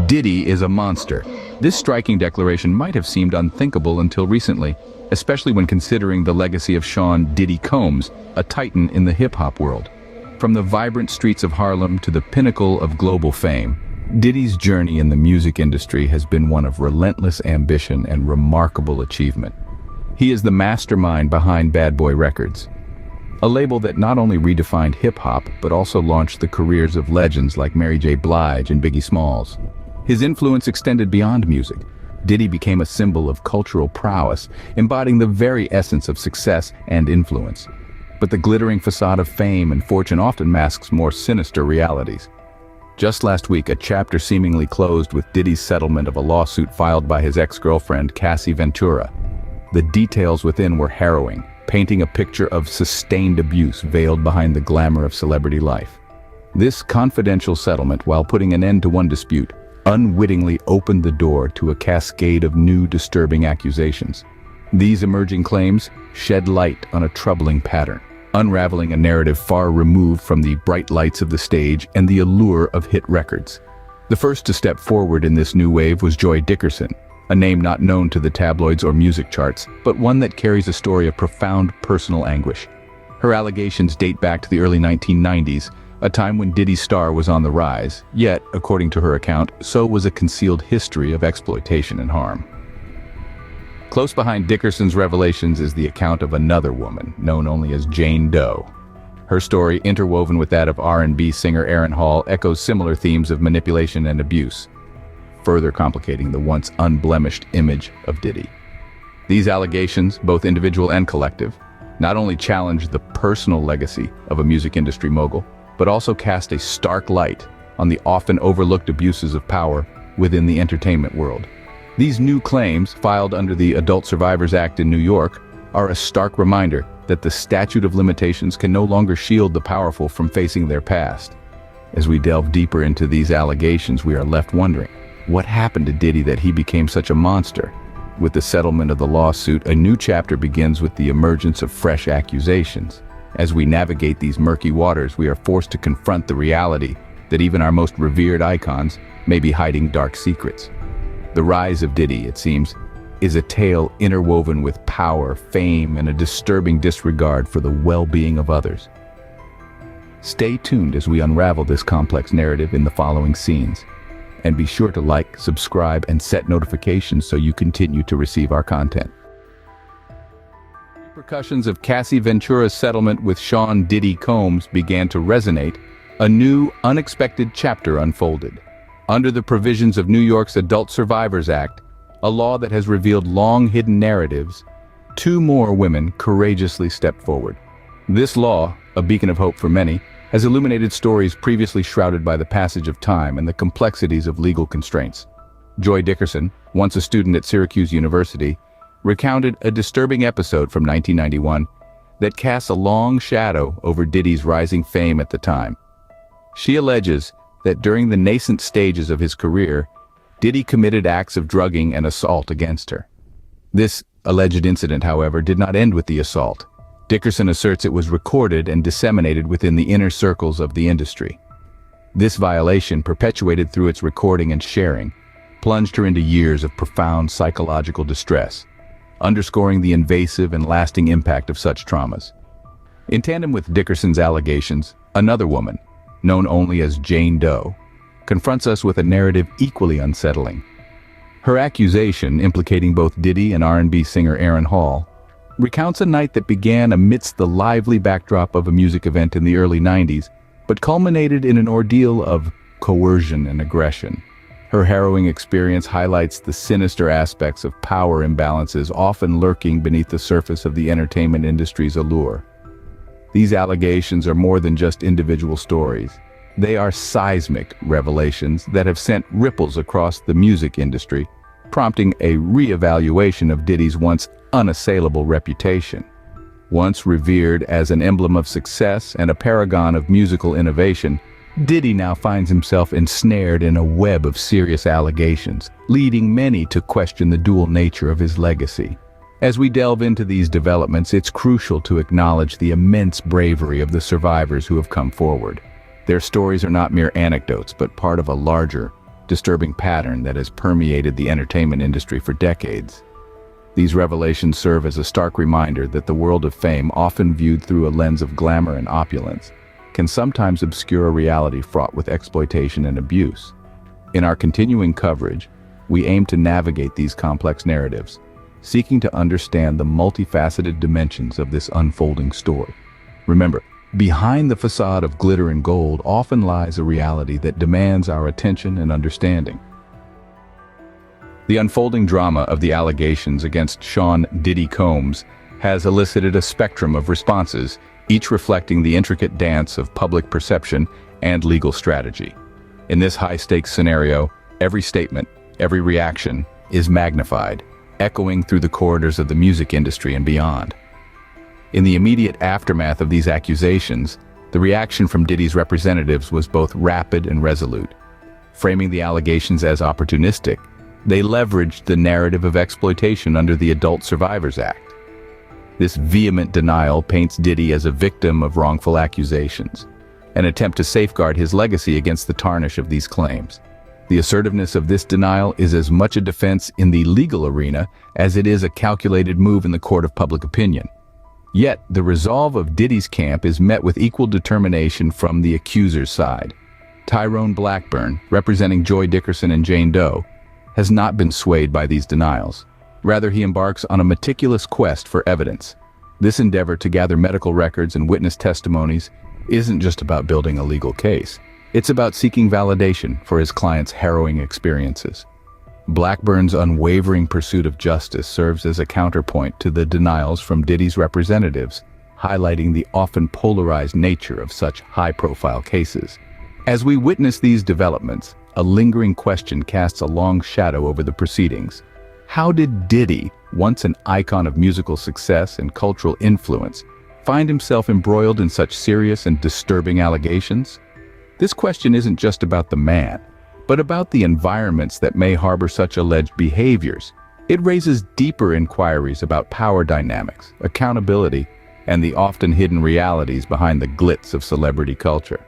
Diddy is a monster. This striking declaration might have seemed unthinkable until recently, especially when considering the legacy of Sean "Diddy" Combs, a titan in the hip-hop world. From the vibrant streets of Harlem to the pinnacle of global fame, Diddy's journey in the music industry has been one of relentless ambition and remarkable achievement. He is the mastermind behind Bad Boy Records, a label that not only redefined hip-hop but also launched the careers of legends like Mary J. Blige and Biggie Smalls. His influence extended beyond music. Diddy became a symbol of cultural prowess, embodying the very essence of success and influence. But the glittering facade of fame and fortune often masks more sinister realities. Just last week, a chapter seemingly closed with Diddy's settlement of a lawsuit filed by his ex-girlfriend, Cassie Ventura. The details within were harrowing, painting a picture of sustained abuse veiled behind the glamour of celebrity life. This confidential settlement, while putting an end to one dispute, unwittingly opened the door to a cascade of new disturbing accusations. These emerging claims shed light on a troubling pattern, unraveling a narrative far removed from the bright lights of the stage and the allure of hit records. The first to step forward in this new wave was Joy Dickerson, a name not known to the tabloids or music charts, but one that carries a story of profound personal anguish. Her allegations date back to the early 1990s, a time when Diddy's star was on the rise, yet, according to her account, so was a concealed history of exploitation and harm. Close behind Dickerson's revelations is the account of another woman, known only as Jane Doe. Her story, interwoven with that of R&B singer Aaron Hall, echoes similar themes of manipulation and abuse, further complicating the once unblemished image of Diddy. These allegations, both individual and collective, not only challenge the personal legacy of a music industry mogul, but also cast a stark light on the often overlooked abuses of power within the entertainment world. These new claims, filed under the Adult Survivors Act in New York, are a stark reminder that the statute of limitations can no longer shield the powerful from facing their past. As we delve deeper into these allegations, we are left wondering, what happened to Diddy that he became such a monster? With the settlement of the lawsuit, a new chapter begins with the emergence of fresh accusations. As we navigate these murky waters, we are forced to confront the reality that even our most revered icons may be hiding dark secrets. The rise of Diddy, it seems, is a tale interwoven with power, fame, and a disturbing disregard for the well-being of others. Stay tuned as we unravel this complex narrative in the following scenes. And be sure to like, subscribe, and set notifications so you continue to receive our content. Repercussions of Cassie Ventura's settlement with Sean "Diddy" Combs began to resonate. A new, unexpected chapter unfolded. Under the provisions of New York's Adult Survivors Act, a law that has revealed long-hidden narratives, two more women courageously stepped forward. This law, a beacon of hope for many, has illuminated stories previously shrouded by the passage of time and the complexities of legal constraints. Joy Dickerson, once a student at Syracuse University, recounted a disturbing episode from 1991 that casts a long shadow over Diddy's rising fame at the time. She alleges that during the nascent stages of his career, Diddy committed acts of drugging and assault against her. This alleged incident, however, did not end with the assault. Dickerson asserts it was recorded and disseminated within the inner circles of the industry. This violation, perpetuated through its recording and sharing, plunged her into years of profound psychological distress, underscoring the invasive and lasting impact of such traumas. In tandem with Dickerson's allegations, another woman, known only as Jane Doe, confronts us with a narrative equally unsettling. Her accusation, implicating both Diddy and R&B singer Aaron Hall, recounts a night that began amidst the lively backdrop of a music event in the early 90s, but culminated in an ordeal of coercion and aggression. Her harrowing experience highlights the sinister aspects of power imbalances often lurking beneath the surface of the entertainment industry's allure. These allegations are more than just individual stories. They are seismic revelations that have sent ripples across the music industry, prompting a re-evaluation of Diddy's once unassailable reputation. Once revered as an emblem of success and a paragon of musical innovation, Diddy now finds himself ensnared in a web of serious allegations, leading many to question the dual nature of his legacy. As we delve into these developments, it's crucial to acknowledge the immense bravery of the survivors who have come forward. Their stories are not mere anecdotes, but part of a larger, disturbing pattern that has permeated the entertainment industry for decades. These revelations serve as a stark reminder that the world of fame, often viewed through a lens of glamour and opulence, can sometimes obscure a reality fraught with exploitation and abuse. In our continuing coverage, we aim to navigate these complex narratives, seeking to understand the multifaceted dimensions of this unfolding story. Remember, behind the facade of glitter and gold often lies a reality that demands our attention and understanding. The unfolding drama of the allegations against Sean "Diddy" Combs has elicited a spectrum of responses, each reflecting the intricate dance of public perception and legal strategy. In this high-stakes scenario, every statement, every reaction is magnified, echoing through the corridors of the music industry and beyond. In the immediate aftermath of these accusations, the reaction from Diddy's representatives was both rapid and resolute. Framing the allegations as opportunistic, they leveraged the narrative of exploitation under the Adult Survivors Act. This vehement denial paints Diddy as a victim of wrongful accusations, an attempt to safeguard his legacy against the tarnish of these claims. The assertiveness of this denial is as much a defense in the legal arena as it is a calculated move in the court of public opinion. Yet, the resolve of Diddy's camp is met with equal determination from the accuser's side. Tyrone Blackburn, representing Joy Dickerson and Jane Doe, has not been swayed by these denials. Rather, he embarks on a meticulous quest for evidence. This endeavor to gather medical records and witness testimonies isn't just about building a legal case. It's about seeking validation for his client's harrowing experiences. Blackburn's unwavering pursuit of justice serves as a counterpoint to the denials from Diddy's representatives, highlighting the often polarized nature of such high-profile cases. As we witness these developments, a lingering question casts a long shadow over the proceedings. How did Diddy, once an icon of musical success and cultural influence, find himself embroiled in such serious and disturbing allegations? This question isn't just about the man, but about the environments that may harbor such alleged behaviors. It raises deeper inquiries about power dynamics, accountability, and the often hidden realities behind the glitz of celebrity culture.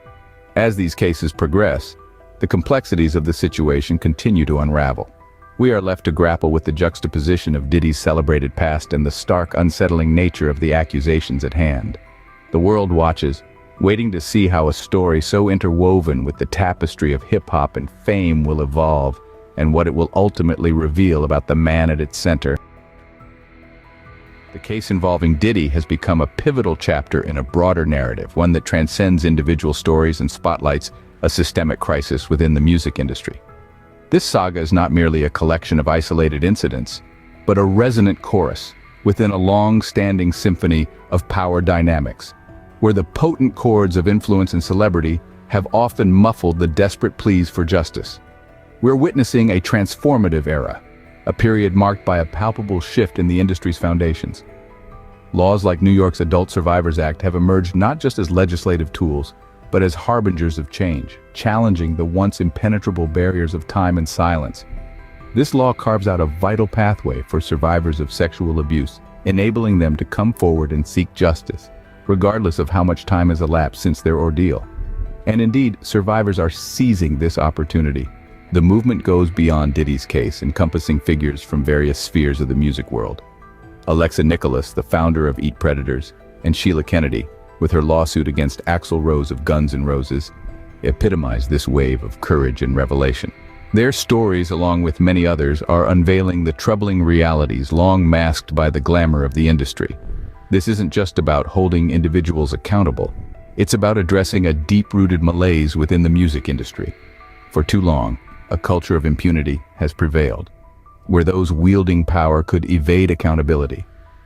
As these cases progress, the complexities of the situation continue to unravel. We are left to grapple with the juxtaposition of Diddy's celebrated past and the stark, unsettling nature of the accusations at hand. The world watches, waiting to see how a story so interwoven with the tapestry of hip-hop and fame will evolve, and what it will ultimately reveal about the man at its center. The case involving Diddy has become a pivotal chapter in a broader narrative, one that transcends individual stories and spotlights a systemic crisis within the music industry. This saga is not merely a collection of isolated incidents, but a resonant chorus within a long-standing symphony of power dynamics, where the potent chords of influence and celebrity have often muffled the desperate pleas for justice. We're witnessing a transformative era, a period marked by a palpable shift in the industry's foundations. Laws like New York's Adult Survivors Act have emerged not just as legislative tools, but as harbingers of change, challenging the once impenetrable barriers of time and silence. This law carves out a vital pathway for survivors of sexual abuse, enabling them to come forward and seek justice, regardless of how much time has elapsed since their ordeal. And indeed, survivors are seizing this opportunity. The movement goes beyond Diddy's case, encompassing figures from various spheres of the music world. Alexa Nicholas, the founder of Eat Predators, and Sheila Kennedy, with her lawsuit against Axl Rose of Guns N' Roses, epitomize this wave of courage and revelation. Their stories, along with many others, are unveiling the troubling realities long masked by the glamour of the industry. This isn't just about holding individuals accountable. It's about addressing a deep-rooted malaise within the music industry. For too long, a culture of impunity has prevailed, where those wielding power could evade accountability,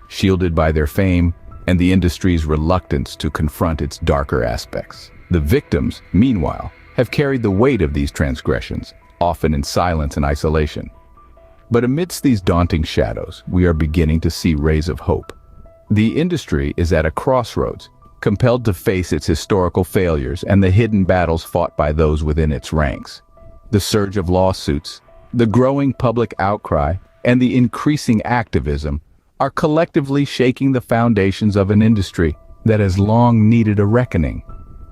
shielded by their fame and the industry's reluctance to confront its darker aspects. The victims, meanwhile, have carried the weight of these transgressions, often in silence and isolation. But amidst these daunting shadows, we are beginning to see rays of hope. The industry is at a crossroads, compelled to face its historical failures and the hidden battles fought by those within its ranks. The surge of lawsuits, the growing public outcry, and the increasing activism are collectively shaking the foundations of an industry that has long needed a reckoning.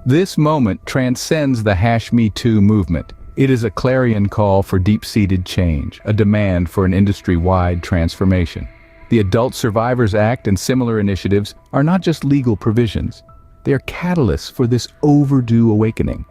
This moment transcends the #MeToo movement, It is a clarion call for deep-seated change, a demand for an industry-wide transformation. The Adult Survivors Act and similar initiatives are not just legal provisions. They are catalysts for this overdue awakening.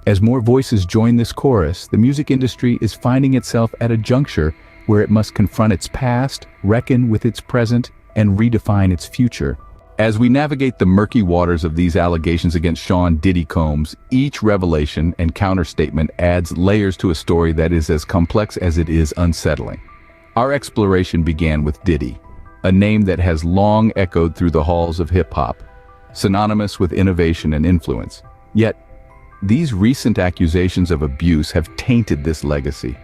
As more voices join this chorus, the music industry is finding itself at a juncture where it must confront its past, reckon with its present, and redefine its future. As we navigate the murky waters of these allegations against Sean Diddy Combs, each revelation and counterstatement adds layers to a story that is as complex as it is unsettling. Our exploration began with Diddy, a name that has long echoed through the halls of hip-hop, synonymous with innovation and influence. Yet, these recent accusations of abuse have tainted this legacy,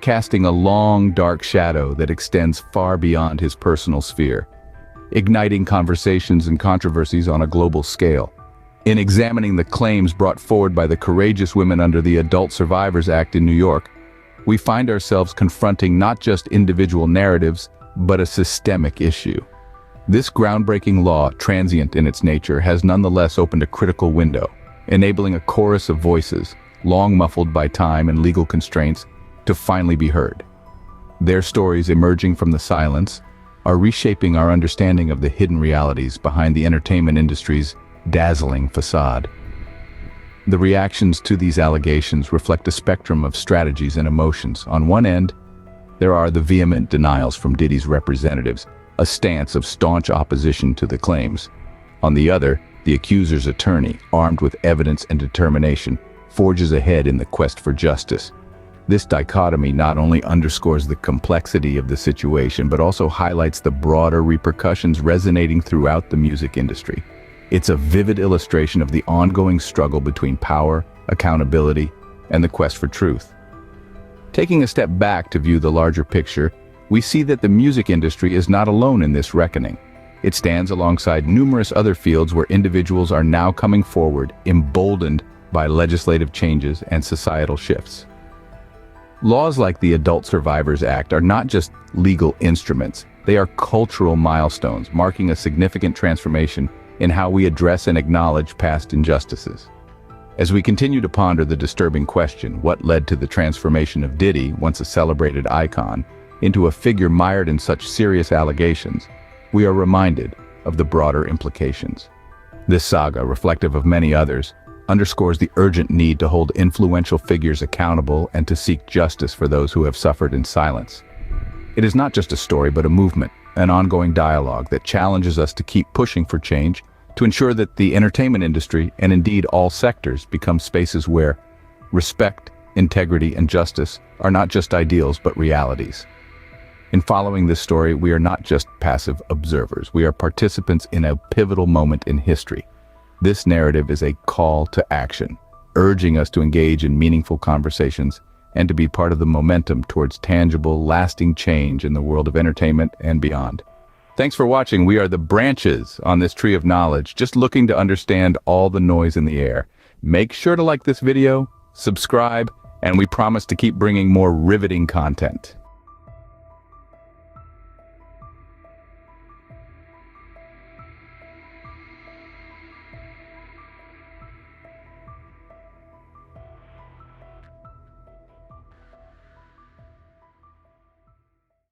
casting a long, dark shadow that extends far beyond his personal sphere, igniting conversations and controversies on a global scale. In examining the claims brought forward by the courageous women under the Adult Survivors Act in New York, we find ourselves confronting not just individual narratives, but a systemic issue. This groundbreaking law, transient in its nature, has nonetheless opened a critical window, enabling a chorus of voices, long muffled by time and legal constraints, to finally be heard. Their stories, emerging from the silence, are reshaping our understanding of the hidden realities behind the entertainment industry's dazzling facade. The reactions to these allegations reflect a spectrum of strategies and emotions. On one end, there are the vehement denials from Diddy's representatives, a stance of staunch opposition to the claims. On the other, the accuser's attorney, armed with evidence and determination, forges ahead in the quest for justice. This dichotomy not only underscores the complexity of the situation, but also highlights the broader repercussions resonating throughout the music industry. It's a vivid illustration of the ongoing struggle between power, accountability, and the quest for truth. Taking a step back to view the larger picture, we see that the music industry is not alone in this reckoning. It stands alongside numerous other fields where individuals are now coming forward, emboldened by legislative changes and societal shifts. Laws like the Adult Survivors Act are not just legal instruments, they are cultural milestones, marking a significant transformation in how we address and acknowledge past injustices. As we continue to ponder the disturbing question, what led to the transformation of Diddy, once a celebrated icon, into a figure mired in such serious allegations, we are reminded of the broader implications. This saga, reflective of many others, underscores the urgent need to hold influential figures accountable and to seek justice for those who have suffered in silence. It is not just a story, but a movement, an ongoing dialogue that challenges us to keep pushing for change, to ensure that the entertainment industry, and indeed all sectors, become spaces where respect, integrity, and justice are not just ideals, but realities. In following this story, we are not just passive observers, we are participants in a pivotal moment in history. This narrative is a call to action, urging us to engage in meaningful conversations and to be part of the momentum towards tangible, lasting change in the world of entertainment and beyond. Thanks for watching. We are the branches on this tree of knowledge, just looking to understand all the noise in the air. Make sure to like this video, subscribe, and we promise to keep bringing more riveting content.